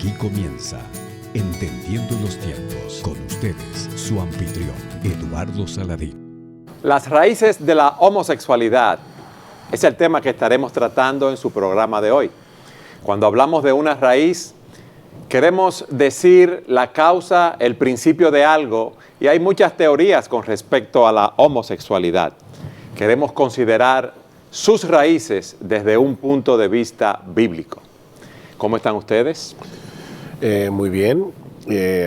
Aquí comienza Entendiendo los Tiempos. Con ustedes, su anfitrión, Eduardo Saladín. Las raíces de la homosexualidad es el tema que estaremos tratando en su programa de hoy. Cuando hablamos de una raíz, queremos decir la causa, el principio de algo, y hay muchas teorías con respecto a la homosexualidad. Queremos considerar sus raíces desde un punto de vista bíblico. ¿Cómo están ustedes? Muy bien,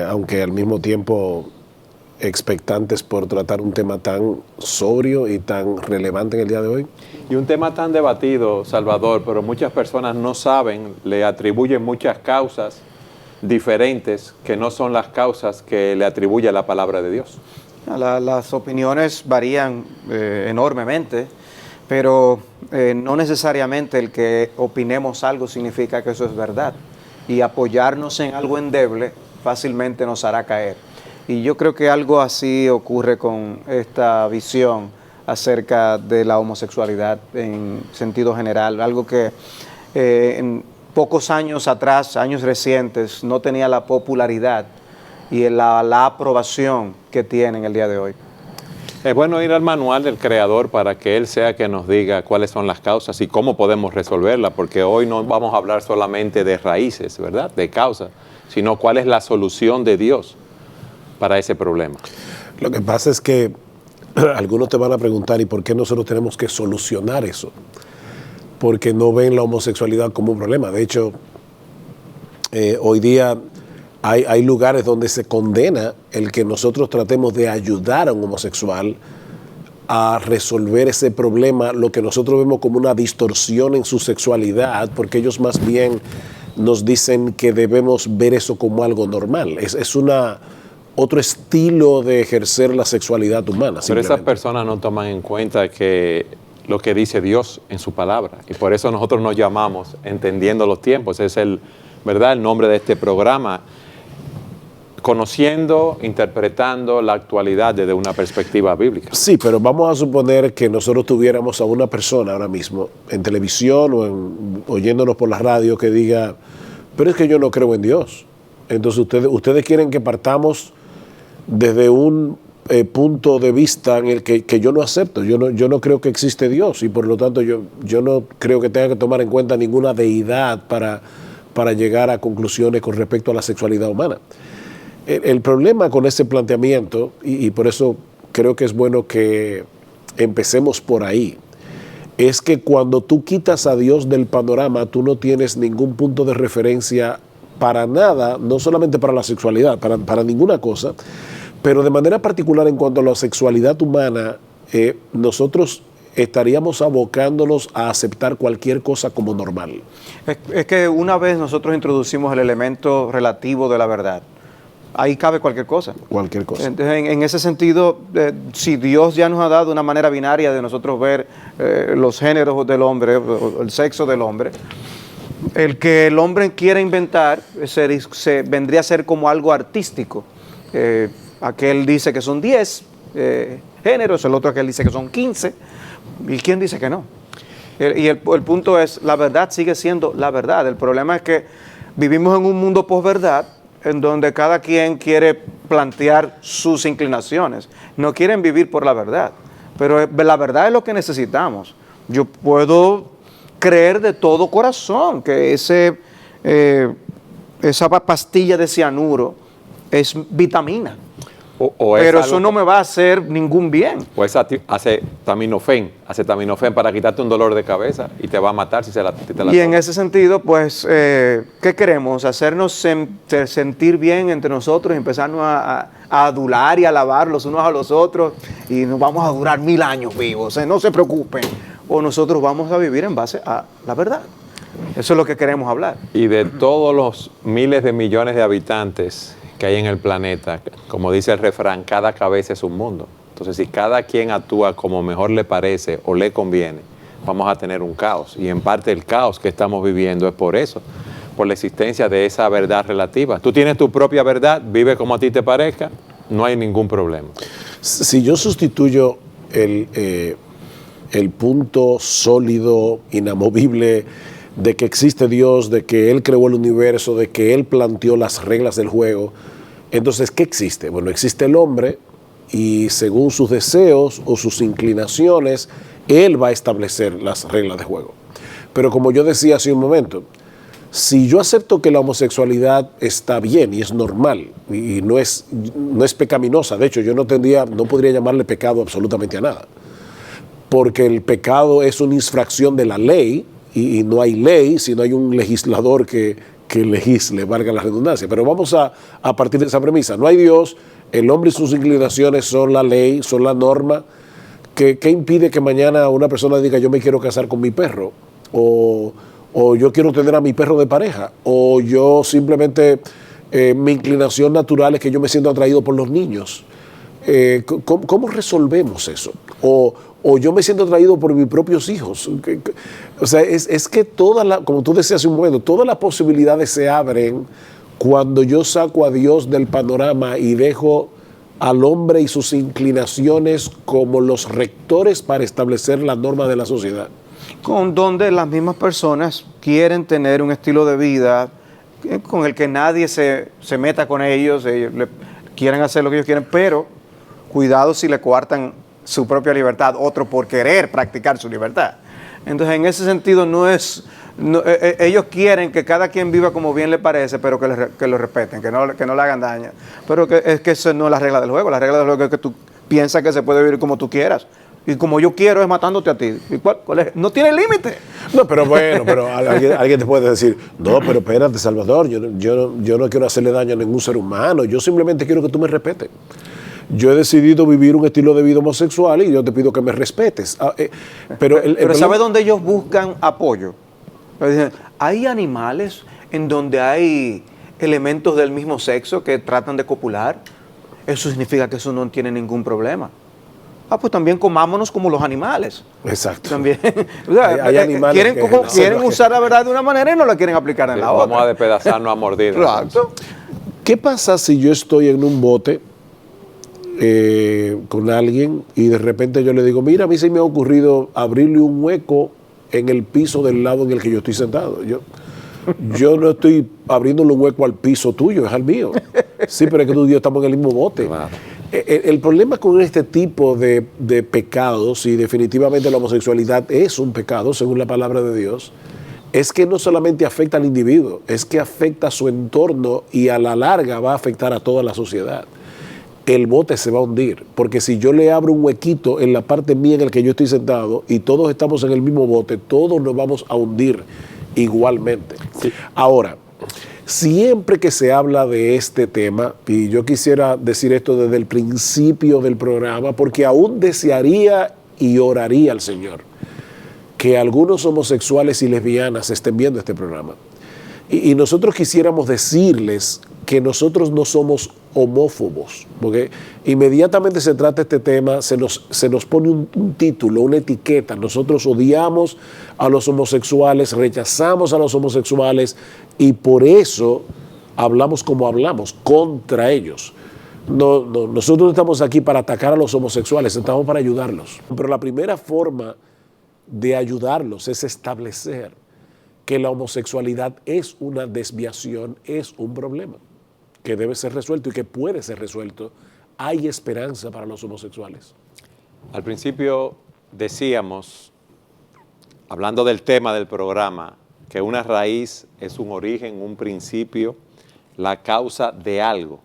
aunque al mismo tiempo expectantes por tratar un tema tan sobrio y tan relevante en el día de hoy. Y un tema tan debatido, Salvador, pero muchas personas no saben, le atribuyen muchas causas diferentes que no son las causas que le atribuye la palabra de Dios. Las opiniones varían enormemente, pero no necesariamente el que opinemos algo significa que eso es verdad. Y apoyarnos en algo endeble fácilmente nos hará caer. Y yo creo que algo así ocurre con esta visión acerca de la homosexualidad en sentido general. Algo que en pocos años atrás, años recientes, no tenía la popularidad y la aprobación que tiene en el día de hoy. Es bueno ir al manual del Creador para que Él sea que nos diga cuáles son las causas y cómo podemos resolverlas, porque hoy no vamos a hablar solamente de raíces, ¿verdad?, de causas, sino cuál es la solución de Dios para ese problema. Lo que pasa es que algunos te van a preguntar, ¿y por qué nosotros tenemos que solucionar eso? Porque no ven la homosexualidad como un problema. De hecho, hoy día hay lugares donde se condena el que nosotros tratemos de ayudar a un homosexual a resolver ese problema, lo que nosotros vemos como una distorsión en su sexualidad, porque ellos más bien nos dicen que debemos ver eso como algo normal. Es otro estilo de ejercer la sexualidad humana. Pero esas personas no toman en cuenta que lo que dice Dios en su palabra, y por eso nosotros nos llamamos Entendiendo los Tiempos. Es el nombre de este programa, conociendo, interpretando la actualidad desde una perspectiva bíblica. Sí, pero vamos a suponer que nosotros tuviéramos a una persona ahora mismo en televisión o oyéndonos por la radio que diga, pero es que yo no creo en Dios. Entonces ustedes quieren que partamos desde un punto de vista en el que yo no acepto. Yo no creo que existe Dios y por lo tanto yo no creo que tenga que tomar en cuenta ninguna deidad para llegar a conclusiones con respecto a la sexualidad humana. El problema con ese planteamiento, y por eso creo que es bueno que empecemos por ahí, es que cuando tú quitas a Dios del panorama, tú no tienes ningún punto de referencia para nada, no solamente para la sexualidad, para ninguna cosa, pero de manera particular en cuanto a la sexualidad humana, nosotros estaríamos abocándonos a aceptar cualquier cosa como normal. Es que una vez nosotros introducimos el elemento relativo de la verdad, ahí cabe cualquier cosa. Cualquier cosa. Entonces, en ese sentido, si Dios ya nos ha dado una manera binaria de nosotros ver los géneros del hombre, o el sexo del hombre, el que el hombre quiera inventar se vendría a ser como algo artístico. Aquel dice que son 10 géneros, el otro aquel dice que son 15, ¿y quién dice que no? Y el punto es, la verdad sigue siendo la verdad. El problema es que vivimos en un mundo posverdad, en donde cada quien quiere plantear sus inclinaciones. No quieren vivir por la verdad, pero la verdad es lo que necesitamos. Yo puedo creer de todo corazón que esa pastilla de cianuro es vitamina, pero eso no me va a hacer ningún bien. O es acetaminofén para quitarte un dolor de cabeza y te va a matar si te la Y en ese sentido, pues, ¿qué queremos? Hacernos sentir bien entre nosotros, empezarnos a adular y alabar los unos a los otros, y nos vamos a durar 1000 años vivos, no se preocupen. O nosotros vamos a vivir en base a la verdad. Eso es lo que queremos hablar. Y de todos los miles de millones de habitantes que hay en el planeta, como dice el refrán, cada cabeza es un mundo. Entonces, si cada quien actúa como mejor le parece o le conviene, vamos a tener un caos. Y en parte el caos que estamos viviendo es por eso, por la existencia de esa verdad relativa. Tú tienes tu propia verdad, vive como a ti te parezca, no hay ningún problema. Si yo sustituyo el punto sólido, inamovible de que existe Dios, de que Él creó el universo, de que Él planteó las reglas del juego. Entonces, ¿qué existe? Bueno, existe el hombre y según sus deseos o sus inclinaciones, Él va a establecer las reglas de juego. Pero como yo decía hace un momento, si yo acepto que la homosexualidad está bien y es normal y no es pecaminosa, de hecho yo no podría llamarle pecado absolutamente a nada, porque el pecado es una infracción de la ley y no hay ley, sino hay un legislador que legisle, valga la redundancia. Pero vamos a partir de esa premisa. No hay Dios, el hombre y sus inclinaciones son la ley, son la norma. ¿Qué impide que mañana una persona diga yo me quiero casar con mi perro? O yo quiero tener a mi perro de pareja? O yo simplemente, mi inclinación natural es que yo me siento atraído por los niños. ¿Cómo resolvemos eso? O yo me siento atraído por mis propios hijos. O sea, es que como tú decías hace un momento, todas las posibilidades se abren cuando yo saco a Dios del panorama y dejo al hombre y sus inclinaciones como los rectores para establecer la norma de la sociedad. Con donde las mismas personas quieren tener un estilo de vida con el que nadie se meta con ellos quieren hacer lo que ellos quieren, pero cuidado si le coartan su propia libertad, otro por querer practicar su libertad. Entonces, en ese sentido, ellos quieren que cada quien viva como bien le parece, pero que lo respeten, que no le hagan daño. Pero es que eso no es la regla del juego. La regla del juego es que tú piensas que se puede vivir como tú quieras. Y como yo quiero es matándote a ti. ¿Y cuál es? No tiene límite. No, pero bueno, alguien te puede decir, no, pero espérate, Salvador, yo no quiero hacerle daño a ningún ser humano, yo simplemente quiero que tú me respetes. Yo he decidido vivir un estilo de vida homosexual y yo te pido que me respetes. Pero ¿sabes dónde ellos buscan apoyo? Hay animales en donde hay elementos del mismo sexo que tratan de copular. Eso significa que eso no tiene ningún problema. Pues también comámonos como los animales. Exacto. También. O sea, hay animales quieren usar la verdad de una manera y no la quieren aplicar en la otra. Vamos a despedazarnos a mordidas. Exacto. ¿Qué pasa si yo estoy en un bote con alguien y de repente yo le digo, mira, a mí se me ha ocurrido abrirle un hueco en el piso del lado en el que yo estoy sentado? Yo no estoy abriéndole un hueco al piso tuyo, es al mío. Sí, pero es que tú y yo estamos en el mismo bote. Claro. El problema con este tipo de pecados, y definitivamente la homosexualidad es un pecado, según la palabra de Dios, es que no solamente afecta al individuo, es que afecta a su entorno y a la larga va a afectar a toda la sociedad. El bote se va a hundir, porque si yo le abro un huequito en la parte mía en el que yo estoy sentado y todos estamos en el mismo bote, todos nos vamos a hundir igualmente. Sí. Ahora, siempre que se habla de este tema, y yo quisiera decir esto desde el principio del programa, porque aún desearía y oraría al Señor que algunos homosexuales y lesbianas estén viendo este programa. Y nosotros quisiéramos decirles que nosotros no somos homófobos, porque inmediatamente se trata este tema, se nos pone un título, una etiqueta. Nosotros odiamos a los homosexuales, rechazamos a los homosexuales y por eso hablamos como hablamos, contra ellos. Nosotros no estamos aquí para atacar a los homosexuales, estamos para ayudarlos. Pero la primera forma de ayudarlos es establecer que la homosexualidad es una desviación, es un problema que debe ser resuelto y que puede ser resuelto. Hay esperanza para los homosexuales. Al principio decíamos, hablando del tema del programa, que una raíz es un origen, un principio, la causa de algo.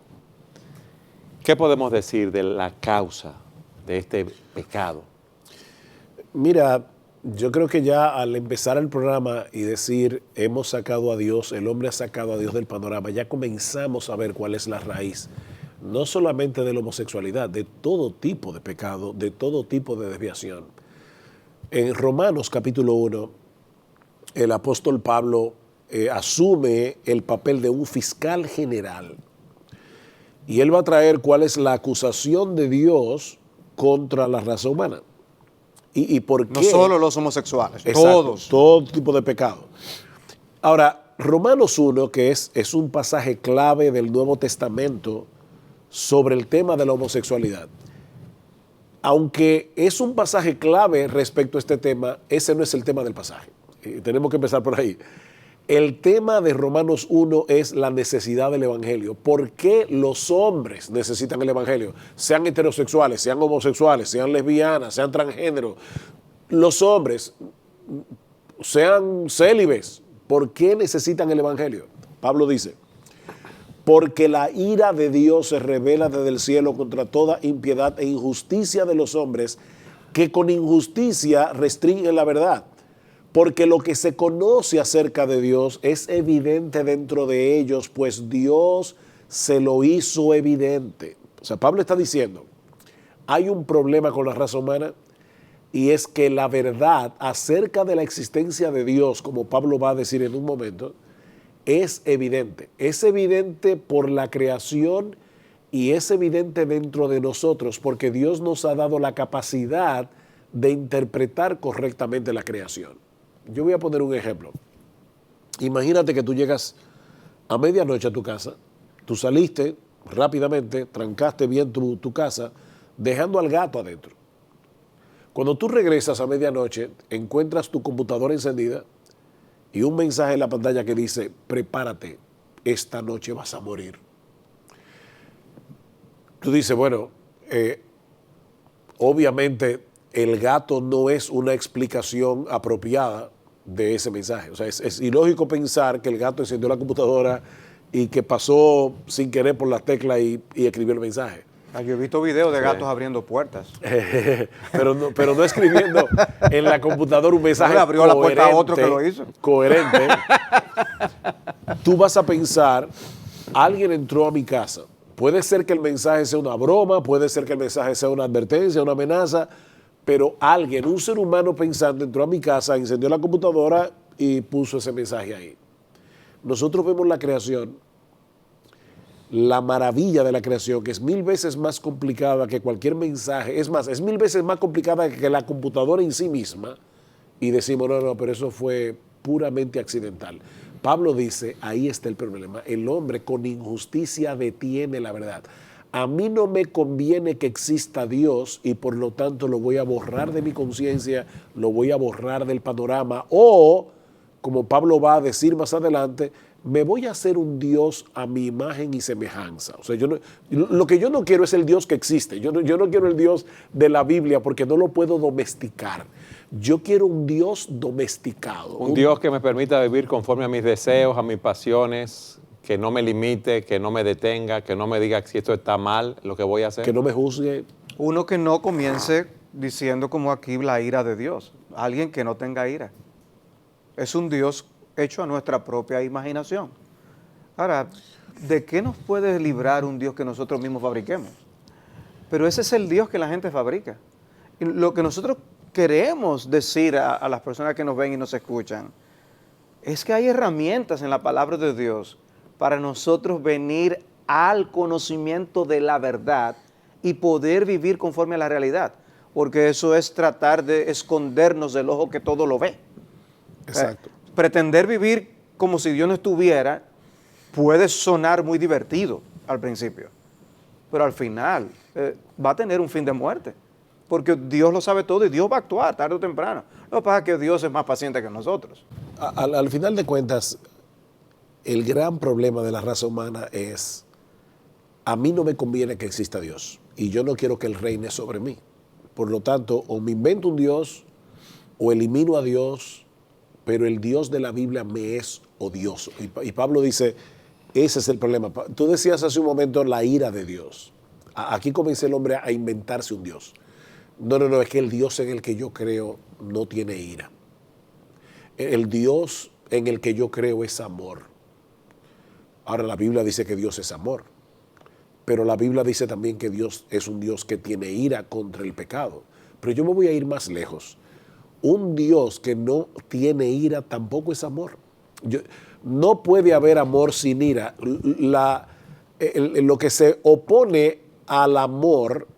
¿Qué podemos decir de la causa de este pecado? Mira, yo creo que ya al empezar el programa y decir hemos sacado a Dios, el hombre ha sacado a Dios del panorama, ya comenzamos a ver cuál es la raíz, no solamente de la homosexualidad, de todo tipo de pecado, de todo tipo de desviación. En Romanos capítulo 1, el apóstol Pablo asume el papel de un fiscal general y él va a traer cuál es la acusación de Dios contra la raza humana. ¿Y por qué? No solo los homosexuales, exacto, todos. Todo tipo de pecado. Ahora, Romanos 1, que es un pasaje clave del Nuevo Testamento sobre el tema de la homosexualidad. Aunque es un pasaje clave respecto a este tema, ese no es el tema del pasaje. Tenemos que empezar por ahí. El tema de Romanos 1 es la necesidad del Evangelio. ¿Por qué los hombres necesitan el Evangelio? Sean heterosexuales, sean homosexuales, sean lesbianas, sean transgéneros. Los hombres, sean célibes, ¿por qué necesitan el Evangelio? Pablo dice, porque la ira de Dios se revela desde el cielo contra toda impiedad e injusticia de los hombres, que con injusticia restringen la verdad. Porque lo que se conoce acerca de Dios es evidente dentro de ellos, pues Dios se lo hizo evidente. O sea, Pablo está diciendo, hay un problema con la raza humana y es que la verdad acerca de la existencia de Dios, como Pablo va a decir en un momento, es evidente. Es evidente por la creación y es evidente dentro de nosotros porque Dios nos ha dado la capacidad de interpretar correctamente la creación. Yo voy a poner un ejemplo. Imagínate que tú llegas a medianoche a tu casa, tú saliste rápidamente, trancaste bien tu casa, dejando al gato adentro. Cuando tú regresas a medianoche, encuentras tu computadora encendida y un mensaje en la pantalla que dice, prepárate, esta noche vas a morir. Tú dices, bueno, obviamente el gato no es una explicación apropiada de ese mensaje. O sea, es ilógico pensar que el gato encendió la computadora y que pasó sin querer por las teclas y escribió el mensaje. Yo he visto videos de gatos abriendo puertas. pero no escribiendo en la computadora un mensaje no le abrió la puerta a otro que lo hizo. Coherente. Tú vas a pensar, alguien entró a mi casa. Puede ser que el mensaje sea una broma, puede ser que el mensaje sea una advertencia, una amenaza, pero alguien, un ser humano pensante, entró a mi casa, encendió la computadora y puso ese mensaje ahí. Nosotros vemos la creación, la maravilla de la creación, que es 1000 veces más complicada que cualquier mensaje. Es más, es 1000 veces más complicada que la computadora en sí misma. Y decimos, no, pero eso fue puramente accidental. Pablo dice, ahí está el problema. El hombre con injusticia detiene la verdad. A mí no me conviene que exista Dios y por lo tanto lo voy a borrar de mi conciencia, lo voy a borrar del panorama. O, como Pablo va a decir más adelante, me voy a hacer un Dios a mi imagen y semejanza. O sea, lo que yo no quiero es el Dios que existe. Yo no quiero el Dios de la Biblia porque no lo puedo domesticar. Yo quiero un Dios domesticado. Un Dios que me permita vivir conforme a mis deseos, a mis pasiones, que no me limite, que no me detenga, que no me diga si esto está mal, lo que voy a hacer. Que no me juzgue. Uno que no comience diciendo como aquí la ira de Dios. Alguien que no tenga ira. Es un Dios hecho a nuestra propia imaginación. Ahora, ¿de qué nos puede librar un Dios que nosotros mismos fabriquemos? Pero ese es el Dios que la gente fabrica. Y lo que nosotros queremos decir a las personas que nos ven y nos escuchan es que hay herramientas en la palabra de Dios para nosotros venir al conocimiento de la verdad y poder vivir conforme a la realidad. Porque eso es tratar de escondernos del ojo que todo lo ve. Exacto. Pretender vivir como si Dios no estuviera puede sonar muy divertido al principio, pero al final va a tener un fin de muerte, porque Dios lo sabe todo y Dios va a actuar tarde o temprano. Lo que pasa es que Dios es más paciente que nosotros. Al final de cuentas, el gran problema de la raza humana es, a mí no me conviene que exista Dios y yo no quiero que Él reine sobre mí. Por lo tanto, o me invento un Dios o elimino a Dios, pero el Dios de la Biblia me es odioso. Y Pablo dice, ese es el problema. Tú decías hace un momento la ira de Dios. Aquí comienza el hombre a inventarse un Dios. No, es que el Dios en el que yo creo no tiene ira. El Dios en el que yo creo es amor. Ahora la Biblia dice que Dios es amor, pero la Biblia dice también que Dios es un Dios que tiene ira contra el pecado. Pero yo me voy a ir más lejos. Un Dios que no tiene ira tampoco es amor. No puede haber amor sin ira. Lo que se opone al amor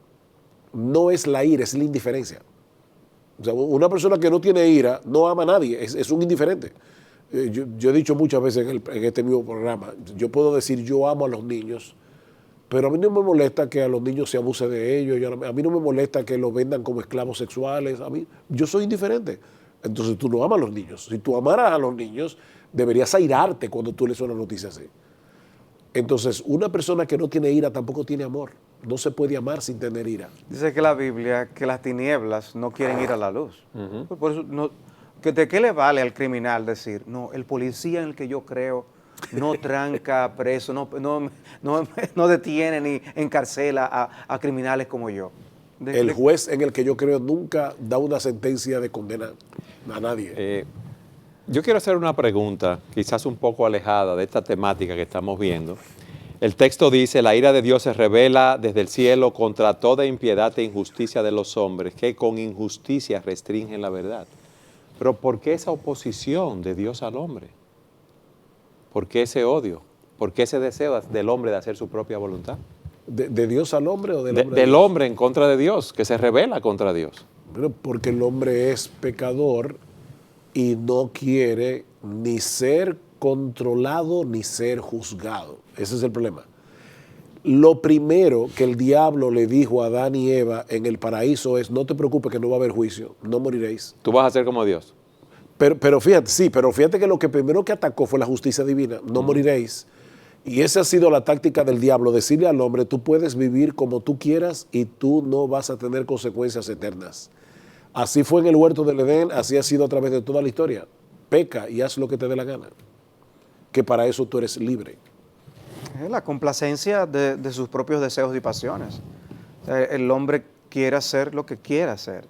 no es la ira, es la indiferencia. O sea, una persona que no tiene ira no ama a nadie, es un indiferente. Yo he dicho muchas veces en este mismo programa, yo puedo decir yo amo a los niños, pero a mí no me molesta que a los niños se abuse de ellos, a mí no me molesta que los vendan como esclavos sexuales, yo soy indiferente. Entonces tú no amas a los niños. Si tú amaras a los niños, deberías airarte cuando tú lees una noticia así. Entonces, una persona que no tiene ira tampoco tiene amor. No se puede amar sin tener ira. Dice que la Biblia, que las tinieblas no quieren ir a la luz. Por eso, ¿de qué le vale al criminal decir, no, el policía en el que yo creo no tranca preso, no detiene ni encarcela a criminales como yo? El juez en el que yo creo nunca da una sentencia de condena a nadie. Yo quiero hacer una pregunta, quizás un poco alejada de esta temática que estamos viendo. El texto dice, la ira de Dios se revela desde el cielo contra toda impiedad e injusticia de los hombres, que con injusticia restringen la verdad. Pero ¿por qué esa oposición de Dios al hombre? ¿Por qué ese odio? ¿Por qué ese deseo del hombre de hacer su propia voluntad? ¿De Dios al hombre o del hombre? Del hombre en contra de Dios, que se revela contra Dios. Bueno, porque el hombre es pecador y no quiere ni ser controlado ni ser juzgado. Ese es el problema. Lo primero que el diablo le dijo a Adán y Eva en el paraíso es, no te preocupes que no va a haber juicio, no moriréis. Tú vas a ser como Dios. Pero fíjate que lo que primero que atacó fue la justicia divina, no moriréis. Y esa ha sido la táctica del diablo, decirle al hombre, tú puedes vivir como tú quieras y tú no vas a tener consecuencias eternas. Así fue en el huerto del Edén, así ha sido a través de toda la historia. Peca y haz lo que te dé la gana, que para eso tú eres libre. Es la complacencia de sus propios deseos y pasiones. El hombre quiere hacer lo que quiere hacer,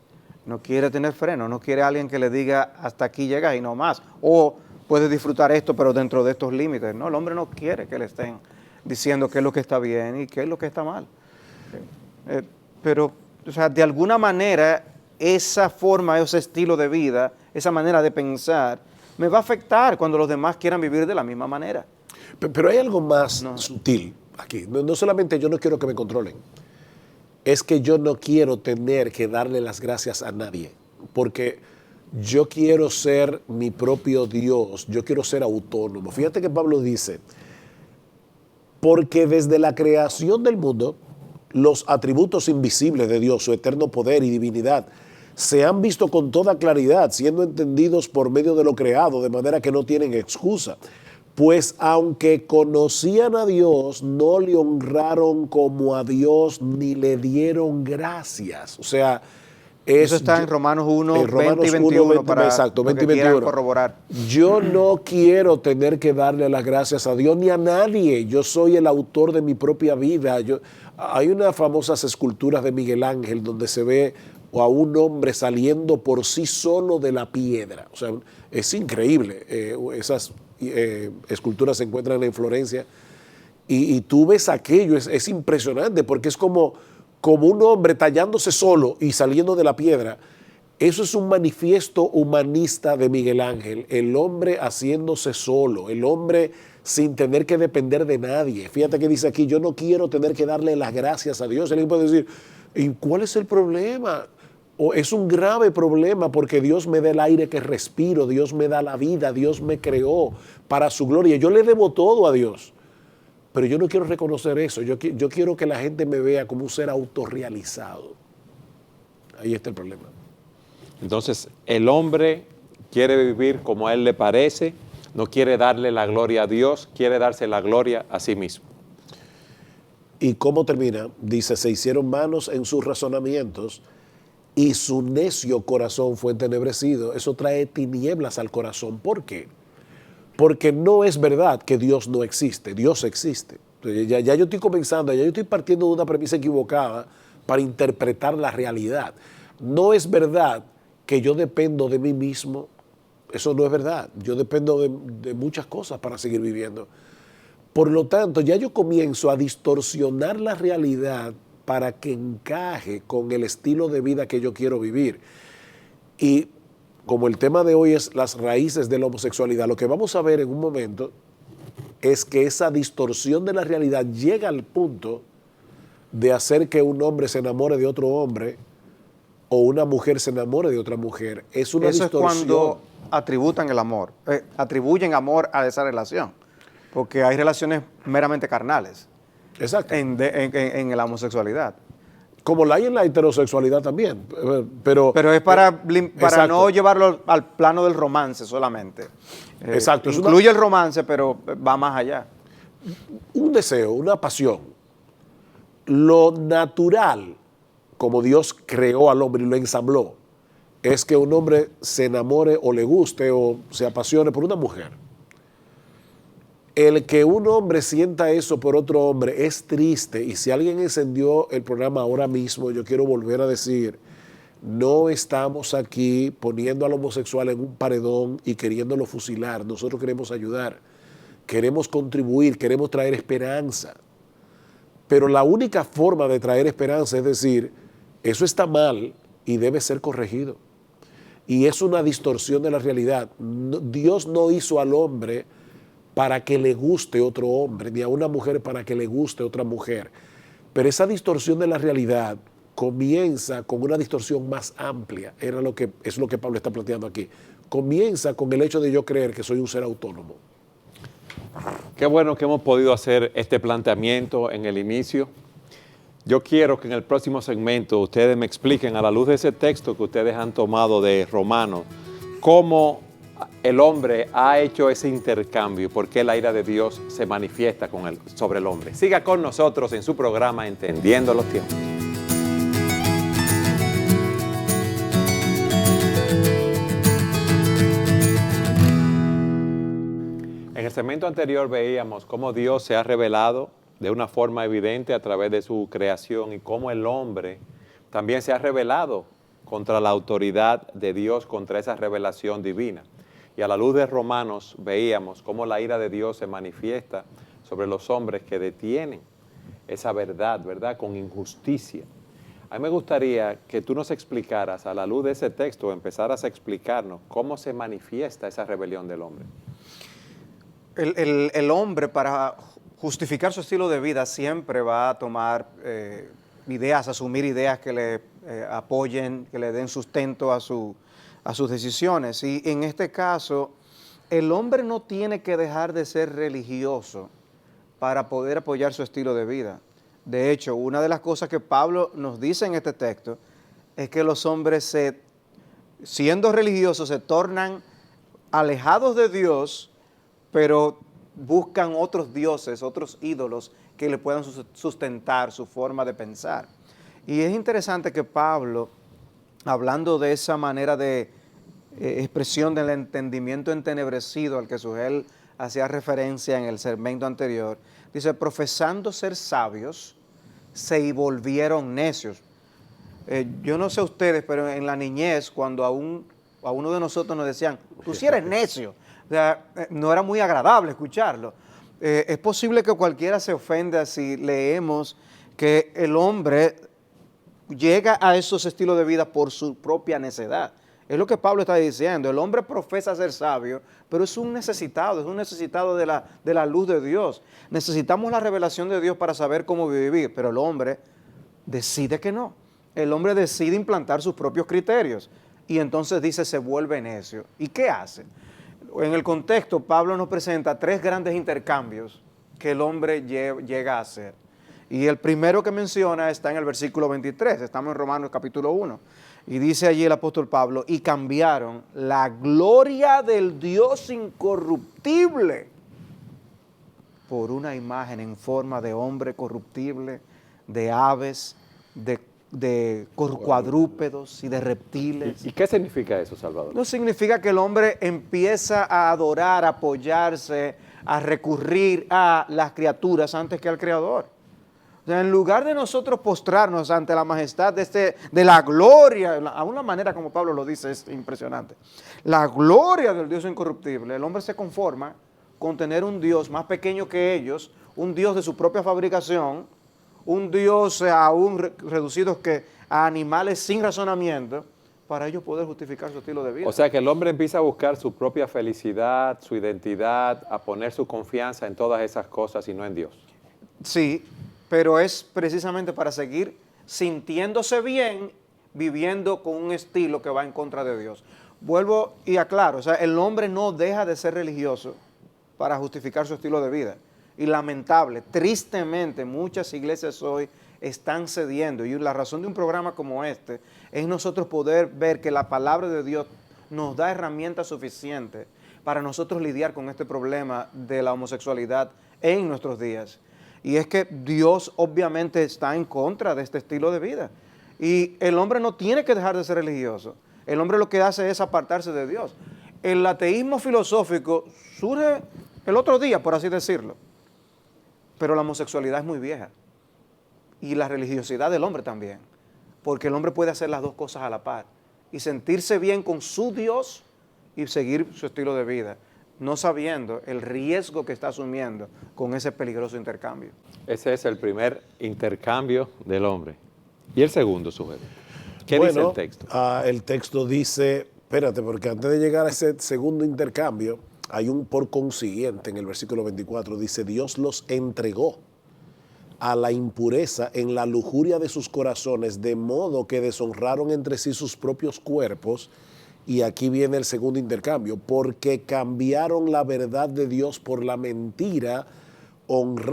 no quiere tener freno, no quiere alguien que le diga hasta aquí llegas y no más, o puedes disfrutar esto pero dentro de estos límites. No, el hombre no quiere que le estén diciendo qué es lo que está bien y qué es lo que está mal. Pero, o sea, de alguna manera, esa forma, ese estilo de vida, esa manera de pensar, me va a afectar cuando los demás quieran vivir de la misma manera. Pero hay algo más sutil aquí. No solamente yo no quiero que me controlen, es que yo no quiero tener que darle las gracias a nadie, porque yo quiero ser mi propio Dios, yo quiero ser autónomo. Fíjate que Pablo dice, porque desde la creación del mundo, los atributos invisibles de Dios, su eterno poder y divinidad, se han visto con toda claridad, siendo entendidos por medio de lo creado, de manera que no tienen excusa. Pues aunque conocían a Dios, no le honraron como a Dios ni le dieron gracias. O sea, eso está en Romanos 1, 20 y 21 para exacto, 20 y que 21. Corroborar. Yo no quiero tener que darle las gracias a Dios ni a nadie. Yo soy el autor de mi propia vida. Hay unas famosas esculturas de Miguel Ángel donde se ve a un hombre saliendo por sí solo de la piedra. O sea, es increíble. Esas esculturas se encuentran en Florencia y tú ves aquello, es impresionante porque es como un hombre tallándose solo y saliendo de la piedra. Eso es un manifiesto humanista de Miguel Ángel, el hombre haciéndose solo, el hombre sin tener que depender de nadie. Fíjate que dice aquí, yo no quiero tener que darle las gracias a Dios. Alguien puede decir, ¿y cuál es el problema? O es un grave problema porque Dios me da el aire que respiro, Dios me da la vida, Dios me creó para su gloria. Yo le debo todo a Dios, pero yo no quiero reconocer eso. Yo quiero que la gente me vea como un ser autorrealizado. Ahí está el problema. Entonces, el hombre quiere vivir como a él le parece, no quiere darle la gloria a Dios, quiere darse la gloria a sí mismo. ¿Y cómo termina? Dice, se hicieron malos en sus razonamientos y su necio corazón fue entenebrecido. Eso trae tinieblas al corazón. ¿Por qué? Porque no es verdad que Dios no existe. Dios existe. Ya yo estoy comenzando, ya yo estoy partiendo de una premisa equivocada para interpretar la realidad. No es verdad que yo dependo de mí mismo. Eso no es verdad. Yo dependo de muchas cosas para seguir viviendo. Por lo tanto, ya yo comienzo a distorsionar la realidad para que encaje con el estilo de vida que yo quiero vivir. Y como el tema de hoy es las raíces de la homosexualidad, lo que vamos a ver en un momento es que esa distorsión de la realidad llega al punto de hacer que un hombre se enamore de otro hombre o una mujer se enamore de otra mujer. Es una distorsión. Es cuando atribuyen amor a esa relación, porque hay relaciones meramente carnales. Exacto. En la homosexualidad. como la hay en la heterosexualidad también. Pero es para exacto. no llevarlo al plano del romance solamente. Exacto. Incluye el romance, pero va más allá. Un deseo, una pasión. Lo natural, como Dios creó al hombre y lo ensambló, es que un hombre se enamore o le guste o se apasione por una mujer. El que un hombre sienta eso por otro hombre es triste, y si alguien encendió el programa ahora mismo, yo quiero volver a decir, no estamos aquí poniendo al homosexual en un paredón y queriéndolo fusilar. Nosotros queremos ayudar, queremos contribuir, queremos traer esperanza. Pero la única forma de traer esperanza es decir, eso está mal y debe ser corregido. Y es una distorsión de la realidad. Dios no hizo al hombre para que le guste otro hombre, ni a una mujer para que le guste otra mujer. Pero esa distorsión de la realidad comienza con una distorsión más amplia. Es lo que Pablo está planteando aquí. Comienza con el hecho de yo creer que soy un ser autónomo. Qué bueno que hemos podido hacer este planteamiento en el inicio. Yo quiero que en el próximo segmento ustedes me expliquen, a la luz de ese texto que ustedes han tomado de Romanos, cómo el hombre ha hecho ese intercambio, por qué la ira de Dios se manifiesta sobre el hombre. Siga con nosotros en su programa Entendiendo los Tiempos. En el segmento anterior veíamos cómo Dios se ha revelado de una forma evidente a través de su creación y cómo el hombre también se ha rebelado contra la autoridad de Dios, contra esa revelación divina. Y a la luz de Romanos veíamos cómo la ira de Dios se manifiesta sobre los hombres que detienen esa verdad, ¿verdad?, con injusticia. A mí me gustaría que tú nos explicaras, a la luz de ese texto, empezaras a explicarnos cómo se manifiesta esa rebelión del hombre. El hombre, para justificar su estilo de vida, siempre va a tomar asumir ideas que le apoyen, que le den sustento a sus decisiones. Y en este caso, el hombre no tiene que dejar de ser religioso para poder apoyar su estilo de vida. De hecho, una de las cosas que Pablo nos dice en este texto es que los hombres, siendo religiosos, se tornan alejados de Dios, pero buscan otros dioses, otros ídolos que le puedan sustentar su forma de pensar. Y es interesante que Pablo, hablando de esa manera de expresión del entendimiento entenebrecido al que Sugel hacía referencia en el segmento anterior, dice, profesando ser sabios, se volvieron necios. Yo no sé ustedes, pero en la niñez, cuando a uno de nosotros nos decían, tú sí eres necio, o sea, no era muy agradable escucharlo. Es posible que cualquiera se ofenda si leemos que el hombre llega a esos estilos de vida por su propia necedad. Es lo que Pablo está diciendo. El hombre profesa ser sabio, pero es un necesitado de la luz de Dios. Necesitamos la revelación de Dios para saber cómo vivir, pero el hombre decide que no. El hombre decide implantar sus propios criterios y entonces dice, se vuelve necio. ¿Y qué hace? En el contexto, Pablo nos presenta 3 grandes intercambios que el hombre llega a hacer. Y el primero que menciona está en el versículo 23, estamos en Romanos capítulo 1. Y dice allí el apóstol Pablo, y cambiaron la gloria del Dios incorruptible por una imagen en forma de hombre corruptible, de aves, de cuadrúpedos y de reptiles. ¿Y qué significa eso, Salvador? No significa que el hombre empieza a adorar, a apoyarse, a recurrir a las criaturas antes que al Creador. O sea, en lugar de nosotros postrarnos ante la majestad de la gloria, a una manera como Pablo lo dice, es impresionante. La gloria del Dios incorruptible, el hombre se conforma con tener un Dios más pequeño que ellos, un Dios de su propia fabricación, un Dios aún reducido a animales sin razonamiento, para ellos poder justificar su estilo de vida. O sea que el hombre empieza a buscar su propia felicidad, su identidad, a poner su confianza en todas esas cosas y no en Dios. Sí, pero es precisamente para seguir sintiéndose bien, viviendo con un estilo que va en contra de Dios. Vuelvo y aclaro, o sea, el hombre no deja de ser religioso para justificar su estilo de vida. Y lamentable, tristemente, muchas iglesias hoy están cediendo. Y la razón de un programa como este es nosotros poder ver que la palabra de Dios nos da herramientas suficientes para nosotros lidiar con este problema de la homosexualidad en nuestros días. Y es que Dios obviamente está en contra de este estilo de vida. Y el hombre no tiene que dejar de ser religioso. El hombre lo que hace es apartarse de Dios. El ateísmo filosófico surge el otro día, por así decirlo. Pero la homosexualidad es muy vieja. Y la religiosidad del hombre también. Porque el hombre puede hacer las dos cosas a la par. Y sentirse bien con su Dios y seguir su estilo de vida, no sabiendo el riesgo que está asumiendo con ese peligroso intercambio. Ese es el primer intercambio del hombre. ¿Y el segundo sujeto? ¿Qué Bueno, dice el texto? El texto dice, espérate, porque antes de llegar a ese segundo intercambio, hay un por consiguiente en el versículo 24, dice, Dios los entregó a la impureza en la lujuria de sus corazones, de modo que deshonraron entre sí sus propios cuerpos. Y aquí viene el segundo intercambio, porque cambiaron la verdad de Dios por la mentira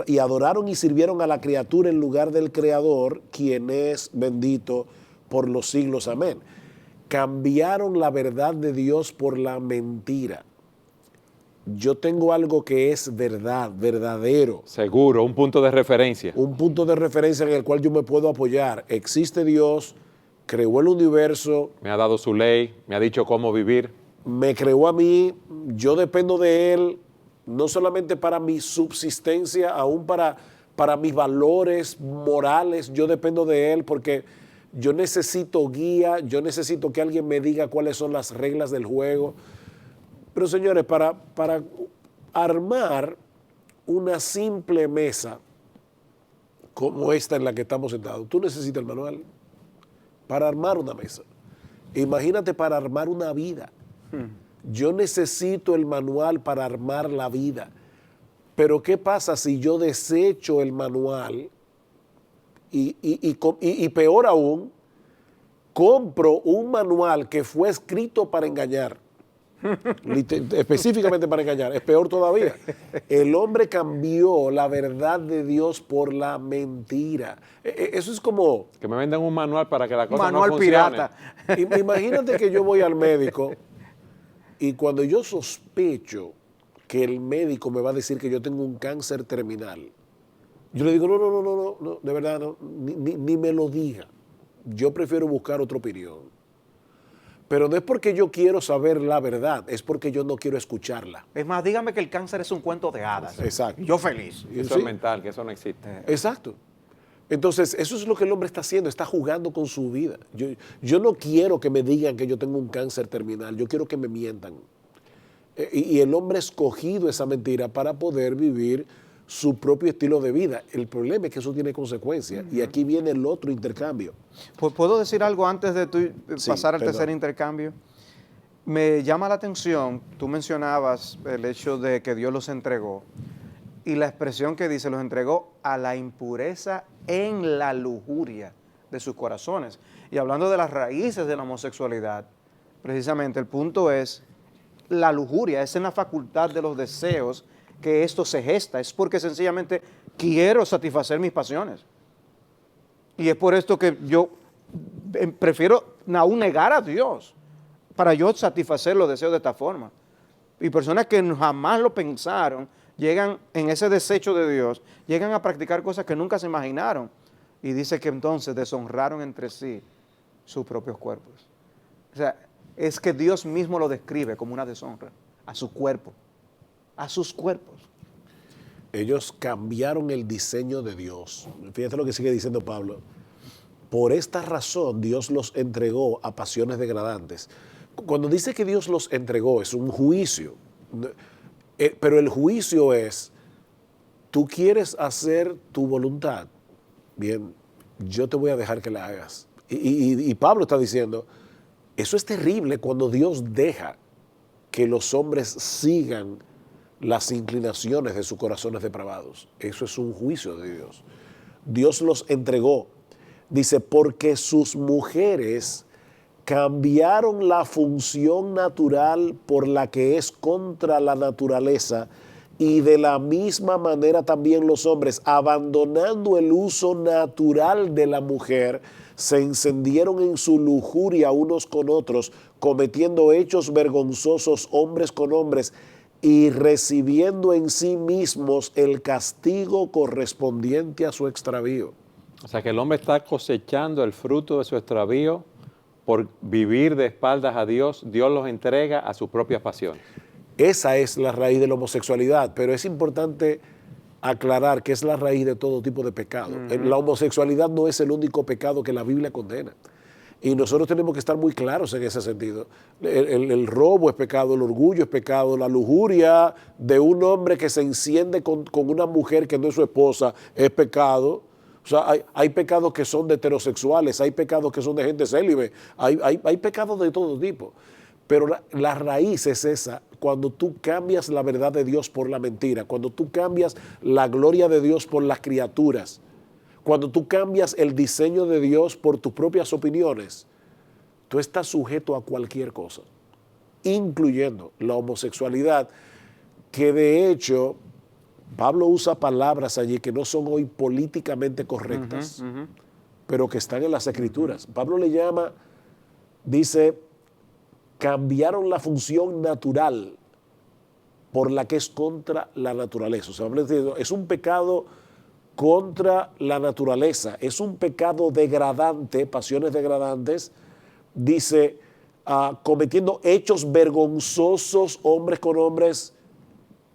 y adoraron y sirvieron a la criatura en lugar del Creador, quien es bendito por los siglos. Amén. Cambiaron la verdad de Dios por la mentira. Yo tengo algo que es verdad, verdadero. Seguro, un punto de referencia. Un punto de referencia en el cual yo me puedo apoyar. Existe Dios, creó el universo. Me ha dado su ley, me ha dicho cómo vivir. Me creó a mí, yo dependo de Él, no solamente para mi subsistencia, aún para mis valores morales, yo dependo de Él porque yo necesito guía, yo necesito que alguien me diga cuáles son las reglas del juego. Pero señores, para armar una simple mesa como esta en la que estamos sentados, tú necesitas el manual para armar una mesa. Imagínate para armar una vida. Yo necesito el manual para armar la vida. Pero ¿qué pasa si yo desecho el manual y peor aún, compro un manual que fue escrito para engañar? Específicamente para engañar, es peor todavía. El hombre cambió la verdad de Dios por la mentira. Eso es como... Que me vendan un manual para que la cosa Manual no funcione. pirata. Imagínate que yo voy al médico y cuando yo sospecho que el médico me va a decir que yo tengo un cáncer terminal, yo le digo, no, de verdad, no, ni me lo diga. Yo prefiero buscar otra opinión. Pero no es porque yo quiero saber la verdad, es porque yo no quiero escucharla. Es más, dígame que el cáncer es un cuento de hadas. Exacto. Yo feliz. Eso Sí. es mental, que eso no existe. Exacto. Entonces, eso es lo que el hombre está haciendo, está jugando con su vida. Yo no quiero que me digan que yo tengo un cáncer terminal, yo quiero que me mientan. Y el hombre ha escogido esa mentira para poder vivir su propio estilo de vida. El problema es que eso tiene consecuencias. Y aquí viene el otro intercambio. ¿Puedo decir algo antes de tú Sí, pasar al perdón. tercer intercambio? Me llama la atención, tú mencionabas el hecho de que Dios los entregó y la expresión que dice, los entregó a la impureza en la lujuria de sus corazones. Y hablando de las raíces de la homosexualidad, precisamente el punto es la lujuria, es en la facultad de los deseos que esto se gesta, es porque sencillamente quiero satisfacer mis pasiones. Y es por esto que yo prefiero aún negar a Dios para yo satisfacer los deseos de esta forma. Y personas que jamás lo pensaron, llegan en ese desecho de Dios, llegan a practicar cosas que nunca se imaginaron. Y dice que entonces deshonraron entre sí sus propios cuerpos. O sea, es que Dios mismo lo describe como una deshonra a su cuerpo, a sus cuerpos. Ellos cambiaron el diseño de Dios. Fíjate lo que sigue diciendo Pablo. Por esta razón Dios los entregó a pasiones degradantes. Cuando dice que Dios los entregó es un juicio. Pero el juicio es, tú quieres hacer tu voluntad. Bien, yo te voy a dejar que la hagas. Y Pablo está diciendo, eso es terrible cuando Dios deja que los hombres sigan las inclinaciones de sus corazones depravados. Eso es un juicio de Dios. Dios los entregó. Dice, porque sus mujeres cambiaron la función natural por la que es contra la naturaleza Y de la misma manera también los hombres, abandonando el uso natural de la mujer, se encendieron en su lujuria unos con otros, cometiendo hechos vergonzosos hombres con hombres y recibiendo en sí mismos el castigo correspondiente a su extravío. O sea que el hombre está cosechando el fruto de su extravío por vivir de espaldas a Dios. Dios los entrega a sus propias pasiones. Esa es la raíz de la homosexualidad, pero es importante aclarar que es la raíz de todo tipo de pecado. La homosexualidad no es el único pecado que la Biblia condena. Y nosotros tenemos que estar muy claros en ese sentido. El robo es pecado, el orgullo es pecado, la lujuria de un hombre que se enciende con una mujer que no es su esposa es pecado. O sea, hay pecados que son de heterosexuales, hay pecados que son de gente célibe, hay pecados de todo tipo. Pero la raíz es esa, cuando tú cambias la verdad de Dios por la mentira, cuando tú cambias la gloria de Dios por las criaturas, cuando tú cambias el diseño de Dios por tus propias opiniones, tú estás sujeto a cualquier cosa, incluyendo la homosexualidad, que de hecho Pablo usa palabras allí que no son hoy políticamente correctas, pero que están en las Escrituras. Pablo le llama, dice, cambiaron la función natural por la que es contra la naturaleza. O sea, es un pecado contra la naturaleza, es un pecado degradante, pasiones degradantes, dice, cometiendo hechos vergonzosos hombres con hombres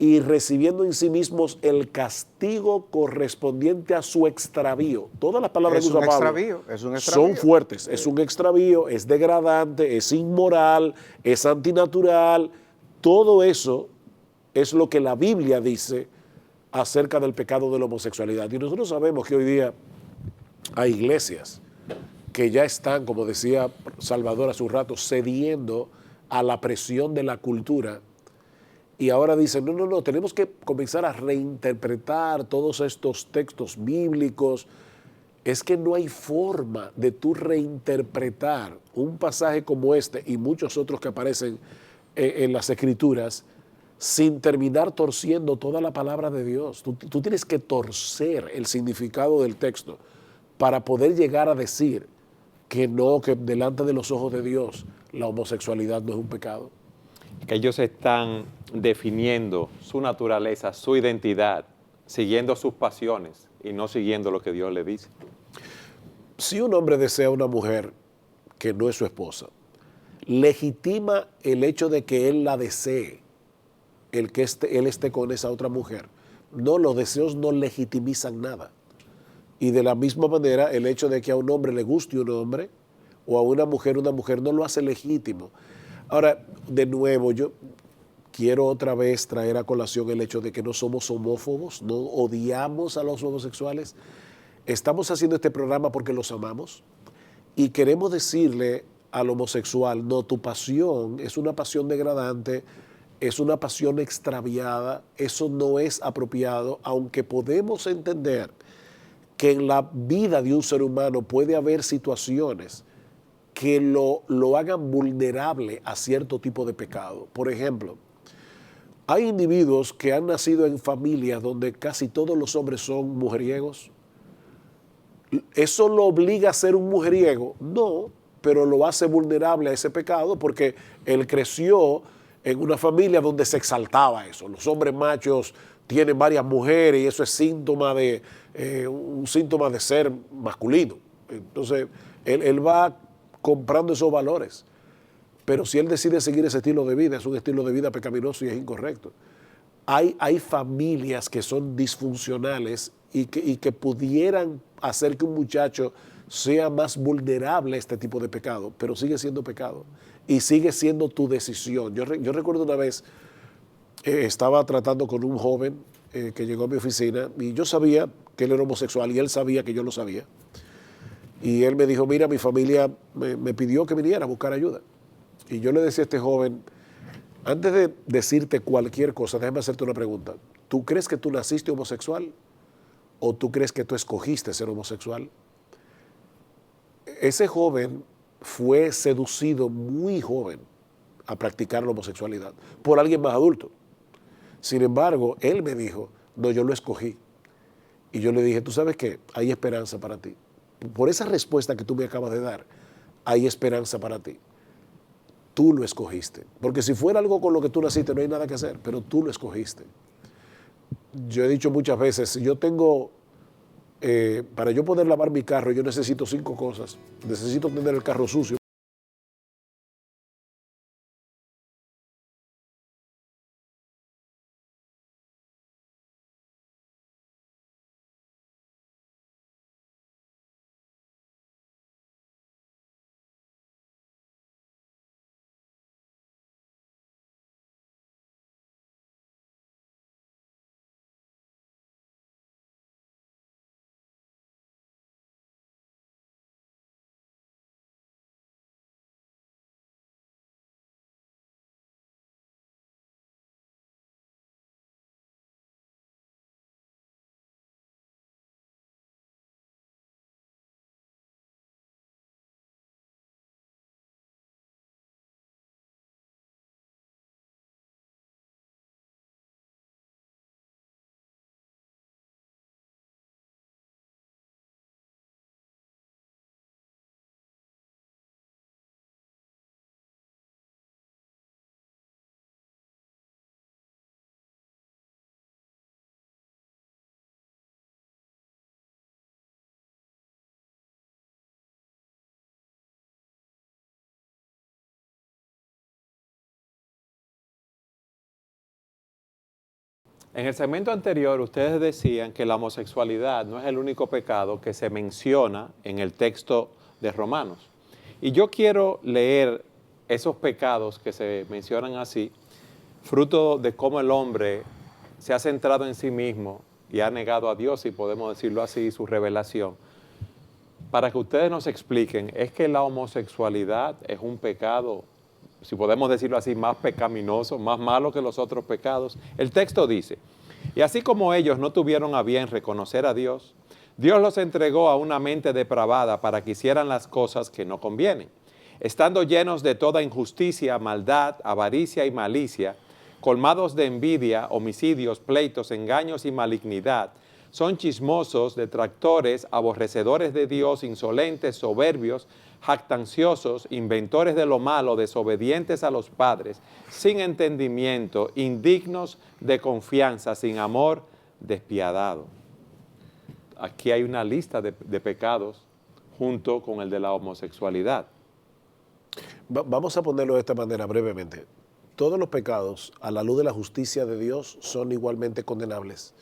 y recibiendo en sí mismos el castigo correspondiente a su extravío. Todas las palabras que usa Pablo son fuertes. Sí. Es un extravío, es degradante, es inmoral, es antinatural. Todo eso es lo que la Biblia dice acerca del pecado de la homosexualidad. Y nosotros sabemos que hoy día hay iglesias que ya están, como decía Salvador hace un rato, cediendo a la presión de la cultura. Y ahora dicen, no, tenemos que comenzar a reinterpretar todos estos textos bíblicos. Es que no hay forma de tú reinterpretar un pasaje como este y muchos otros que aparecen en las Escrituras sin terminar torciendo toda la palabra de Dios. Tú tienes que torcer el significado del texto para poder llegar a decir que no, que delante de los ojos de Dios la homosexualidad no es un pecado. Que ellos están definiendo su naturaleza, su identidad, siguiendo sus pasiones y no siguiendo lo que Dios le dice. Si un hombre desea una mujer que no es su esposa, legitima el hecho de que él la desee, el que él esté con esa otra mujer. No, los deseos no legitimizan nada. Y de la misma manera, el hecho de que a un hombre le guste un hombre o a una mujer no lo hace legítimo. Ahora, de nuevo, yo quiero otra vez traer a colación el hecho de que no somos homófobos, no odiamos a los homosexuales. Estamos haciendo este programa porque los amamos y queremos decirle al homosexual, no, tu pasión es una pasión degradante, es una pasión extraviada, eso no es apropiado, aunque podemos entender que en la vida de un ser humano puede haber situaciones que lo hagan vulnerable a cierto tipo de pecado. Por ejemplo, hay individuos que han nacido en familias donde casi todos los hombres son mujeriegos. ¿Eso lo obliga a ser un mujeriego? No, pero lo hace vulnerable a ese pecado porque él creció en una familia donde se exaltaba eso. Los hombres machos tienen varias mujeres y eso es un síntoma de ser masculino. Entonces, él va comprando esos valores. Pero si él decide seguir ese estilo de vida, es un estilo de vida pecaminoso y es incorrecto. Hay familias que son disfuncionales y que pudieran hacer que un muchacho sea más vulnerable a este tipo de pecado, pero sigue siendo pecado y sigue siendo tu decisión. Yo recuerdo una vez, estaba tratando con un joven que llegó a mi oficina y yo sabía que él era homosexual y él sabía que yo lo sabía. Y él me dijo, mira, mi familia me pidió que viniera a buscar ayuda. Y yo le decía a este joven, antes de decirte cualquier cosa, déjame hacerte una pregunta. ¿Tú crees que tú naciste homosexual o tú crees que tú escogiste ser homosexual? Ese joven fue seducido muy joven a practicar la homosexualidad por alguien más adulto. Sin embargo, él me dijo, no, yo lo escogí. Y yo le dije, tú sabes qué, hay esperanza para ti. Por esa respuesta que tú me acabas de dar, hay esperanza para ti. Tú lo escogiste. Porque si fuera algo con lo que tú naciste, no hay nada que hacer, pero tú lo escogiste. Yo he dicho muchas veces, si yo tengo, para yo poder lavar mi carro, yo necesito 5 cosas. Necesito tener el carro sucio. En el segmento anterior ustedes decían que la homosexualidad no es el único pecado que se menciona en el texto de Romanos. Y yo quiero leer esos pecados que se mencionan así, fruto de cómo el hombre se ha centrado en sí mismo y ha negado a Dios, si podemos decirlo así, su revelación, para que ustedes nos expliquen, ¿es que la homosexualidad es un pecado, si podemos decirlo así, más pecaminoso, más malo que los otros pecados? El texto dice, y así como ellos no tuvieron a bien reconocer a Dios, Dios los entregó a una mente depravada para que hicieran las cosas que no convienen. Estando llenos de toda injusticia, maldad, avaricia y malicia, colmados de envidia, homicidios, pleitos, engaños y malignidad, son chismosos, detractores, aborrecedores de Dios, insolentes, soberbios, jactanciosos, inventores de lo malo, desobedientes a los padres, sin entendimiento, indignos de confianza, sin amor, despiadado. Aquí hay una lista de pecados junto con el de la homosexualidad. Vamos a ponerlo de esta manera brevemente. Todos los pecados, a la luz de la justicia de Dios, son igualmente condenables.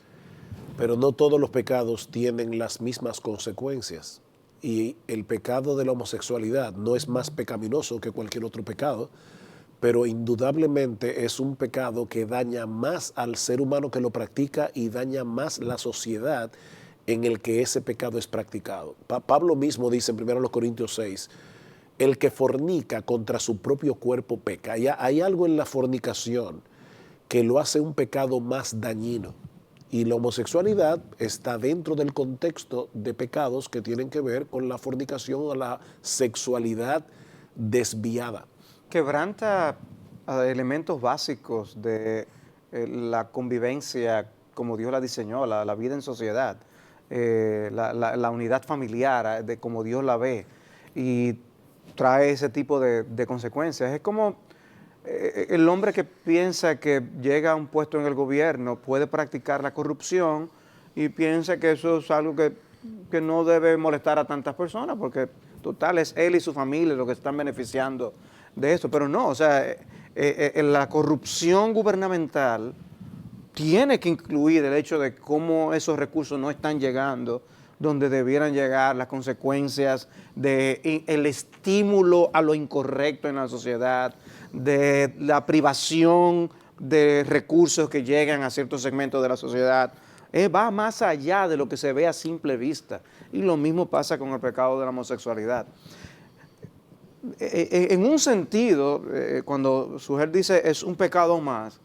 Pero no todos los pecados tienen las mismas consecuencias. Y el pecado de la homosexualidad no es más pecaminoso que cualquier otro pecado, pero indudablemente es un pecado que daña más al ser humano que lo practica y daña más la sociedad en el que ese pecado es practicado. Pablo mismo dice en 1 Corintios 6, el que fornica contra su propio cuerpo peca. Hay algo en la fornicación que lo hace un pecado más dañino. Y la homosexualidad está dentro del contexto de pecados que tienen que ver con la fornicación o la sexualidad desviada. Quebranta elementos básicos de la convivencia como Dios la diseñó, la vida en sociedad, la unidad familiar, de como Dios la ve, y trae ese tipo de consecuencias. Es como el hombre que piensa que llega a un puesto en el gobierno puede practicar la corrupción y piensa que eso es algo que no debe molestar a tantas personas, porque total es él y su familia los que están beneficiando de esto. Pero no, o sea, la corrupción gubernamental tiene que incluir el hecho de cómo esos recursos no están llegando donde debieran llegar, las consecuencias del estímulo a lo incorrecto en la sociedad, de la privación de recursos que llegan a ciertos segmentos de la sociedad. Va más allá de lo que se ve a simple vista. Y lo mismo pasa con el pecado de la homosexualidad. En un sentido, cuando Sugel dice es un pecado más,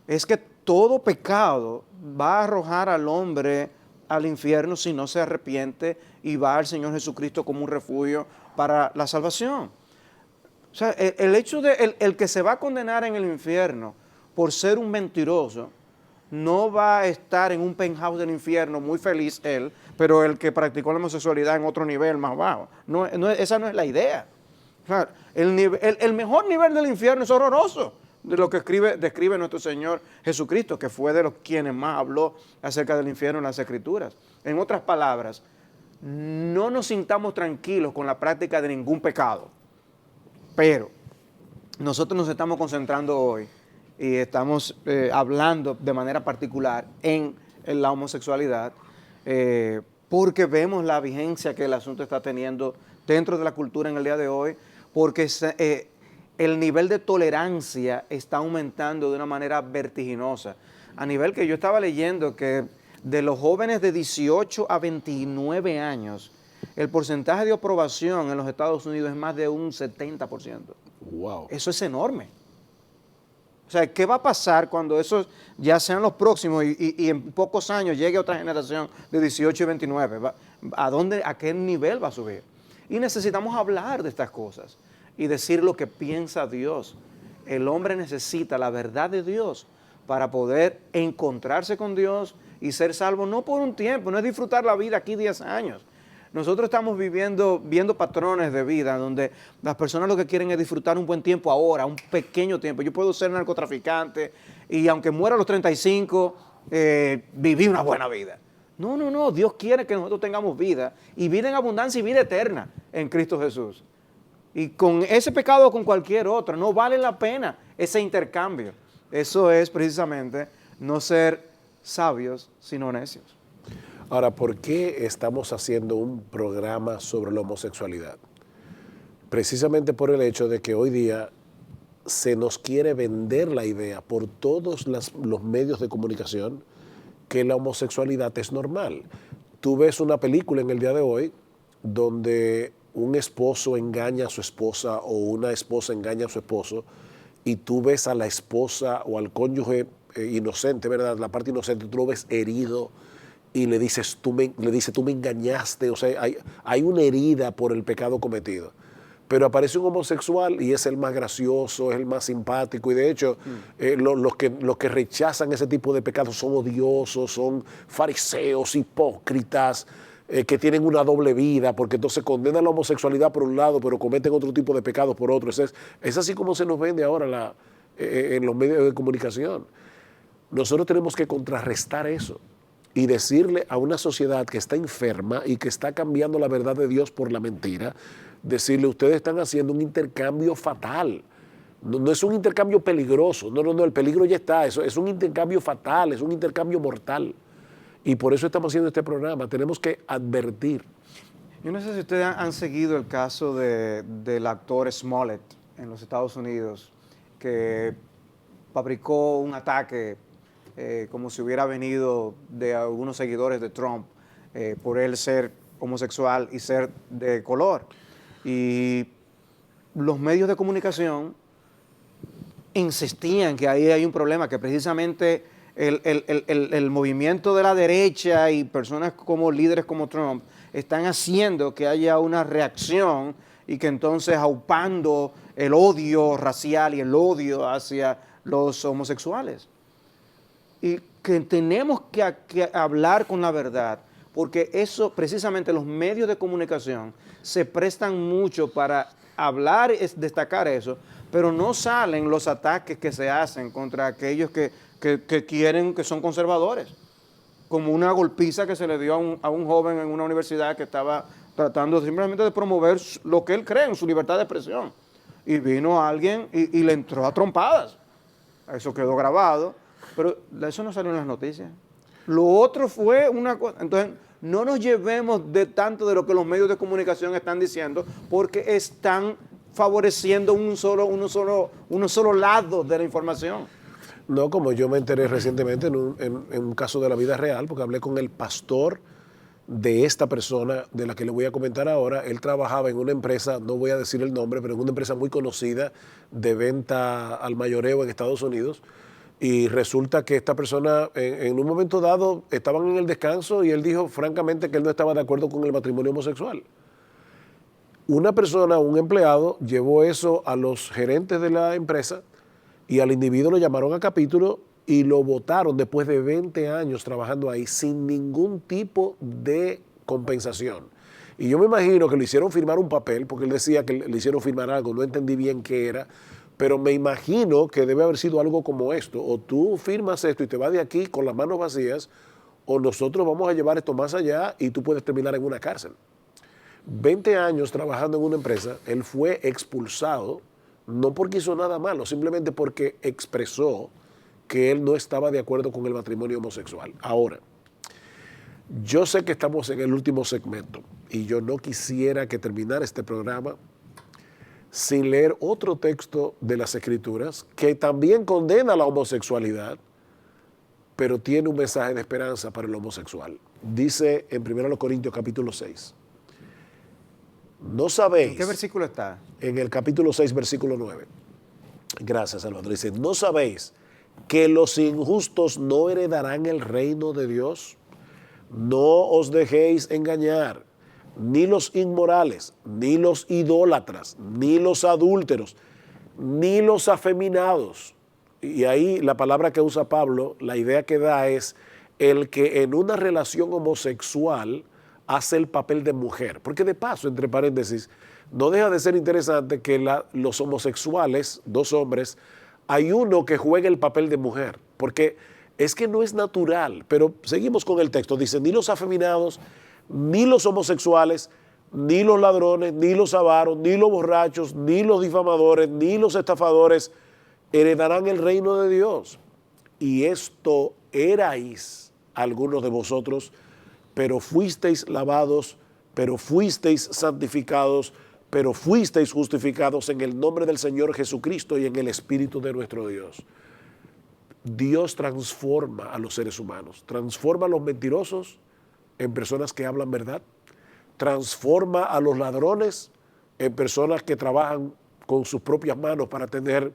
es que todo pecado va a arrojar al hombre al infierno si no se arrepiente y va al Señor Jesucristo como un refugio para la salvación. O sea, el hecho de el que se va a condenar en el infierno por ser un mentiroso no va a estar en un penthouse del infierno muy feliz él, pero el que practicó la homosexualidad en otro nivel más bajo. Esa no es la idea. O sea, el mejor nivel del infierno es horroroso, de lo que describe nuestro Señor Jesucristo, que fue de los quienes más habló acerca del infierno en las Escrituras. En otras palabras, no nos sintamos tranquilos con la práctica de ningún pecado, pero nosotros nos estamos concentrando hoy y estamos hablando de manera particular en la homosexualidad, porque vemos la vigencia que el asunto está teniendo dentro de la cultura en el día de hoy, porque el nivel de tolerancia está aumentando de una manera vertiginosa. A nivel que yo estaba leyendo que de los jóvenes de 18 a 29 años, el porcentaje de aprobación en los Estados Unidos es más de un 70%. Wow. Eso es enorme. O sea, ¿qué va a pasar cuando esos ya sean los próximos y en pocos años llegue otra generación de 18 y 29? ¿A qué nivel va a subir? Y necesitamos hablar de estas cosas y decir lo que piensa Dios. El hombre necesita la verdad de Dios para poder encontrarse con Dios y ser salvo, no por un tiempo, no es disfrutar la vida aquí 10 años. Nosotros estamos viendo patrones de vida donde las personas lo que quieren es disfrutar un buen tiempo ahora, un pequeño tiempo. Yo puedo ser narcotraficante y aunque muera a los 35, viví una buena vida. No, Dios quiere que nosotros tengamos vida, y vida en abundancia y vida eterna en Cristo Jesús. Y con ese pecado o con cualquier otro, no vale la pena ese intercambio. Eso es precisamente no ser sabios, sino necios. Ahora, ¿por qué estamos haciendo un programa sobre la homosexualidad? Precisamente por el hecho de que hoy día se nos quiere vender la idea por todos los medios de comunicación que la homosexualidad es normal. Tú ves una película en el día de hoy donde un esposo engaña a su esposa o una esposa engaña a su esposo, y tú ves a la esposa o al cónyuge inocente, ¿verdad? La parte inocente, tú lo ves herido y le dices, tú me engañaste. O sea, hay una herida por el pecado cometido. Pero aparece un homosexual y es el más gracioso, es el más simpático, y de hecho los que rechazan ese tipo de pecados son odiosos, son fariseos, hipócritas, que tienen una doble vida, porque entonces condenan la homosexualidad por un lado, pero cometen otro tipo de pecados por otro. Es así como se nos vende ahora en los medios de comunicación. Nosotros tenemos que contrarrestar eso y decirle a una sociedad que está enferma y que está cambiando la verdad de Dios por la mentira, decirle, ustedes están haciendo un intercambio fatal. No es un intercambio peligroso, no, el peligro ya está, eso es un intercambio fatal, es un intercambio mortal. Y por eso estamos haciendo este programa, tenemos que advertir. Yo no sé si ustedes han seguido el caso del actor Smollett en los Estados Unidos, que fabricó un ataque como si hubiera venido de algunos seguidores de Trump por él ser homosexual y ser de color. Y los medios de comunicación insistían que ahí hay un problema, que precisamente el movimiento de la derecha y personas como líderes como Trump están haciendo que haya una reacción, y que entonces aupando el odio racial y el odio hacia los homosexuales. Y que tenemos que hablar con la verdad, porque eso, precisamente los medios de comunicación se prestan mucho para hablar, es destacar eso, pero no salen los ataques que se hacen contra aquellos que quieren, que son conservadores, como una golpiza que se le dio a un joven en una universidad que estaba tratando simplemente de promover lo que él cree en su libertad de expresión, y vino alguien y le entró a trompadas. Eso quedó grabado, pero eso no salió en las noticias. Lo otro fue una cosa. Entonces, no nos llevemos de tanto de lo que los medios de comunicación están diciendo, porque están favoreciendo uno solo lado de la información. No, como yo me enteré recientemente en un caso de la vida real, porque hablé con el pastor de esta persona de la que le voy a comentar ahora. Él trabajaba en una empresa, no voy a decir el nombre, pero en una empresa muy conocida de venta al mayoreo en Estados Unidos. Y resulta que esta persona, en un momento dado, estaban en el descanso y él dijo francamente que él no estaba de acuerdo con el matrimonio homosexual. Una persona, un empleado, llevó eso a los gerentes de la empresa y al individuo lo llamaron a capítulo y lo votaron después de 20 años trabajando ahí sin ningún tipo de compensación. Y yo me imagino que le hicieron firmar un papel, porque él decía que le hicieron firmar algo, no entendí bien qué era, pero me imagino que debe haber sido algo como esto: o tú firmas esto y te vas de aquí con las manos vacías, o nosotros vamos a llevar esto más allá y tú puedes terminar en una cárcel. 20 años trabajando en una empresa, él fue expulsado, no porque hizo nada malo, simplemente porque expresó que él no estaba de acuerdo con el matrimonio homosexual. Ahora, yo sé que estamos en el último segmento y yo no quisiera que terminara este programa sin leer otro texto de las Escrituras que también condena la homosexualidad, pero tiene un mensaje de esperanza para el homosexual. Dice en 1 Corintios capítulo 6. ¿No sabéis? ¿En qué versículo está? En el capítulo 6, versículo 9. Gracias, Salvador. Dice, ¿no sabéis que los injustos no heredarán el reino de Dios? No os dejéis engañar, ni los inmorales, ni los idólatras, ni los adúlteros, ni los afeminados. Y ahí la palabra que usa Pablo, la idea que da es el que en una relación homosexual hace el papel de mujer. Porque de paso, entre paréntesis, no deja de ser interesante que los homosexuales, dos hombres, hay uno que juega el papel de mujer. Porque es que no es natural. Pero seguimos con el texto. Dice, ni los afeminados, ni los homosexuales, ni los ladrones, ni los avaros, ni los borrachos, ni los difamadores, ni los estafadores heredarán el reino de Dios. Y esto erais algunos de vosotros, pero fuisteis lavados, pero fuisteis santificados, pero fuisteis justificados en el nombre del Señor Jesucristo y en el Espíritu de nuestro Dios. Dios transforma a los seres humanos, transforma a los mentirosos en personas que hablan verdad, transforma a los ladrones en personas que trabajan con sus propias manos para tener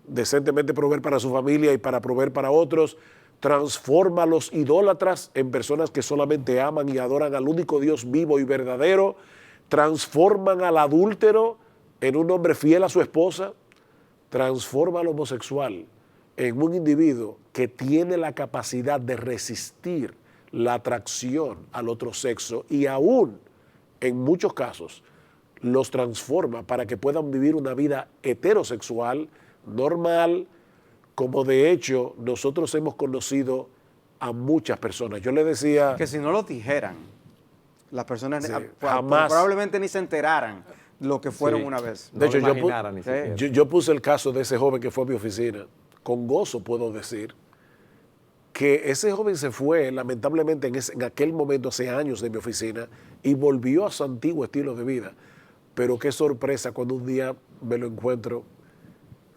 decentemente, proveer para su familia y para proveer para otros, transforma a los idólatras en personas que solamente aman y adoran al único Dios vivo y verdadero, transforman al adúltero en un hombre fiel a su esposa, transforma al homosexual en un individuo que tiene la capacidad de resistir la atracción al otro sexo y aún, en muchos casos, los transforma para que puedan vivir una vida heterosexual, normal, como de hecho nosotros hemos conocido a muchas personas. Yo le decía que si no lo dijeran, las personas sí, jamás, probablemente ni se enteraran lo que fueron una vez. De hecho, No yo puse el caso de ese joven que fue a mi oficina. Con gozo puedo decir que ese joven se fue, lamentablemente, en aquel momento, hace años, de mi oficina, y volvió a su antiguo estilo de vida. Pero qué sorpresa cuando un día me lo encuentro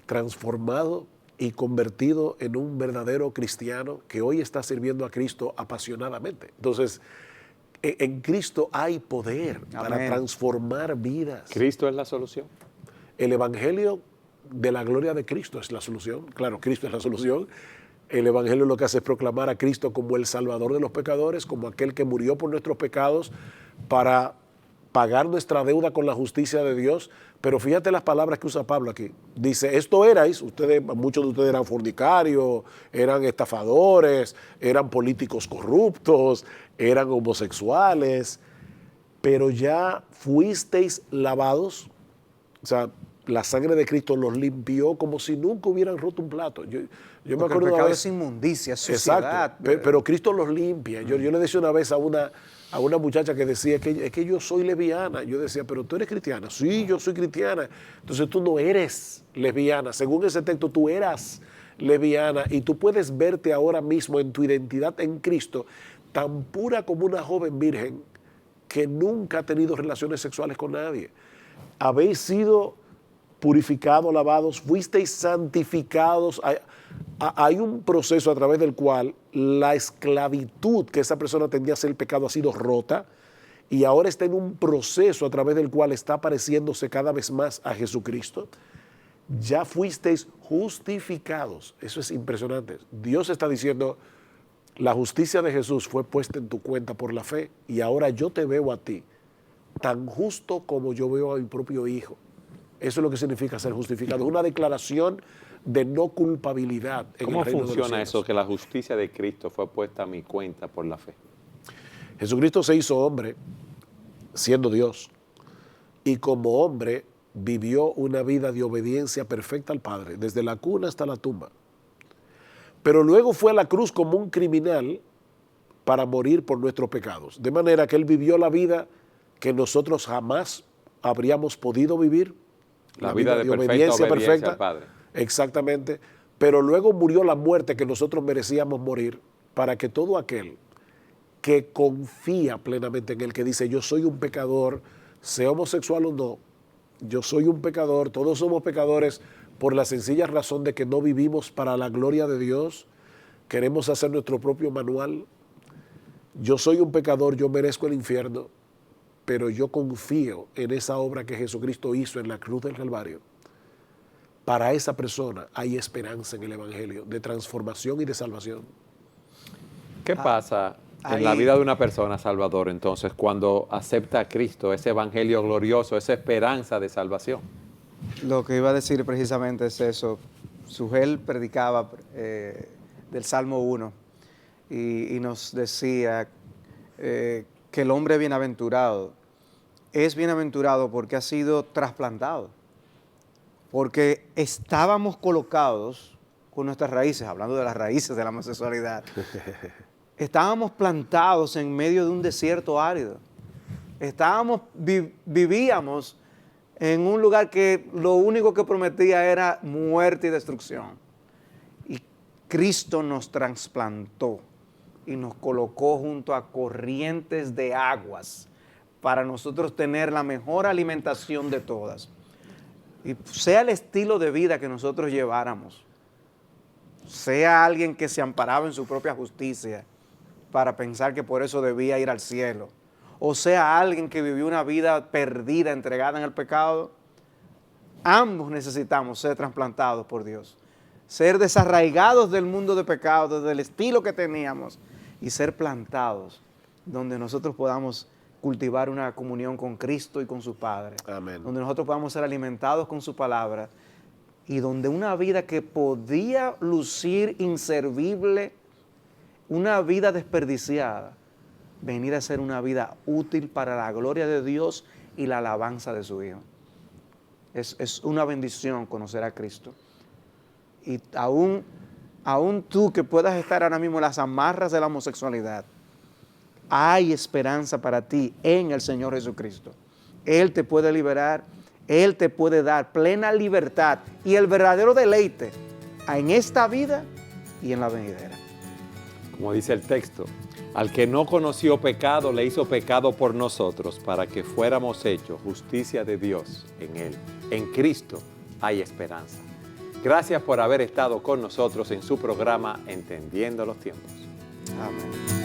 transformado y convertido en un verdadero cristiano que hoy está sirviendo a Cristo apasionadamente. Entonces, en Cristo hay poder para transformar vidas. Cristo es la solución. El Evangelio de la gloria de Cristo es la solución. Claro, Cristo es la solución. El Evangelio lo que hace es proclamar a Cristo como el Salvador de los pecadores, como aquel que murió por nuestros pecados para pagar nuestra deuda con la justicia de Dios. Pero fíjate las palabras que usa Pablo aquí. Dice, esto erais, muchos de ustedes eran fornicarios, eran estafadores, eran políticos corruptos, eran homosexuales, pero ya fuisteis lavados. O sea, la sangre de Cristo los limpió como si nunca hubieran roto un plato. Yo me acuerdo el pecado una vez, es inmundicia, es suciedad. Exacto, pero Cristo los limpia. Yo le decía una vez a una muchacha que decía que yo soy lesbiana. Yo decía, pero tú eres cristiana. Sí, yo soy cristiana. Entonces tú no eres lesbiana. Según ese texto, tú eras lesbiana y tú puedes verte ahora mismo en tu identidad en Cristo tan pura como una joven virgen que nunca ha tenido relaciones sexuales con nadie. Habéis sido purificados, lavados, fuisteis santificados. Hay un proceso a través del cual la esclavitud que esa persona tendía a hacer el pecado ha sido rota y ahora está en un proceso a través del cual está pareciéndose cada vez más a Jesucristo. Ya fuisteis justificados. Eso es impresionante. Dios está diciendo, la justicia de Jesús fue puesta en tu cuenta por la fe y ahora yo te veo a ti tan justo como yo veo a mi propio hijo. Eso es lo que significa ser justificado. Es una declaración de no culpabilidad en ¿Cómo el reino de los funciona cielos. eso, que la justicia de Cristo fue puesta a mi cuenta por la fe? Jesucristo se hizo hombre siendo Dios y como hombre vivió una vida de obediencia perfecta al Padre, desde la cuna hasta la tumba. Pero luego fue a la cruz como un criminal para morir por nuestros pecados. De manera que Él vivió la vida que nosotros jamás habríamos podido vivir. La vida de perfecta obediencia al Padre. Exactamente. Pero luego murió la muerte que nosotros merecíamos morir para que todo aquel que confía plenamente en Él, que dice, yo soy un pecador, sea homosexual o no, yo soy un pecador, todos somos pecadores por la sencilla razón de que no vivimos para la gloria de Dios, queremos hacer nuestro propio manual. Yo soy un pecador, yo merezco el infierno, pero yo confío en esa obra que Jesucristo hizo en la cruz del Calvario. Para esa persona hay esperanza en el Evangelio de transformación y de salvación. ¿Qué pasa en la vida de una persona, Salvador, entonces, cuando acepta a Cristo, ese evangelio glorioso, esa esperanza de salvación? Lo que iba a decir precisamente es eso. Sugel predicaba del Salmo 1 y nos decía que el hombre bienaventurado es bienaventurado porque ha sido trasplantado, porque estábamos colocados con nuestras raíces, hablando de las raíces de la homosexualidad, estábamos plantados en medio de un desierto árido, vivíamos en un lugar que lo único que prometía era muerte y destrucción. Y Cristo nos trasplantó y nos colocó junto a corrientes de aguas para nosotros tener la mejor alimentación de todas. Y sea el estilo de vida que nosotros lleváramos, sea alguien que se amparaba en su propia justicia para pensar que por eso debía ir al cielo, o sea alguien que vivió una vida perdida, entregada en el pecado, ambos necesitamos ser trasplantados por Dios, ser desarraigados del mundo de pecado, del estilo que teníamos, y ser plantados donde nosotros podamos cultivar una comunión con Cristo y con su Padre. Amén. Donde nosotros podamos ser alimentados con su palabra y donde una vida que podía lucir inservible, una vida desperdiciada, venir a ser una vida útil para la gloria de Dios y la alabanza de su Hijo. Es una bendición conocer a Cristo. Y aún tú que puedas estar ahora mismo en las amarras de la homosexualidad, hay esperanza para ti en el Señor Jesucristo. Él te puede liberar, Él te puede dar plena libertad y el verdadero deleite en esta vida y en la venidera. Como dice el texto, al que no conoció pecado, le hizo pecado por nosotros, para que fuéramos hechos justicia de Dios en Él. En Cristo hay esperanza. Gracias por haber estado con nosotros en su programa Entendiendo los Tiempos. Amén.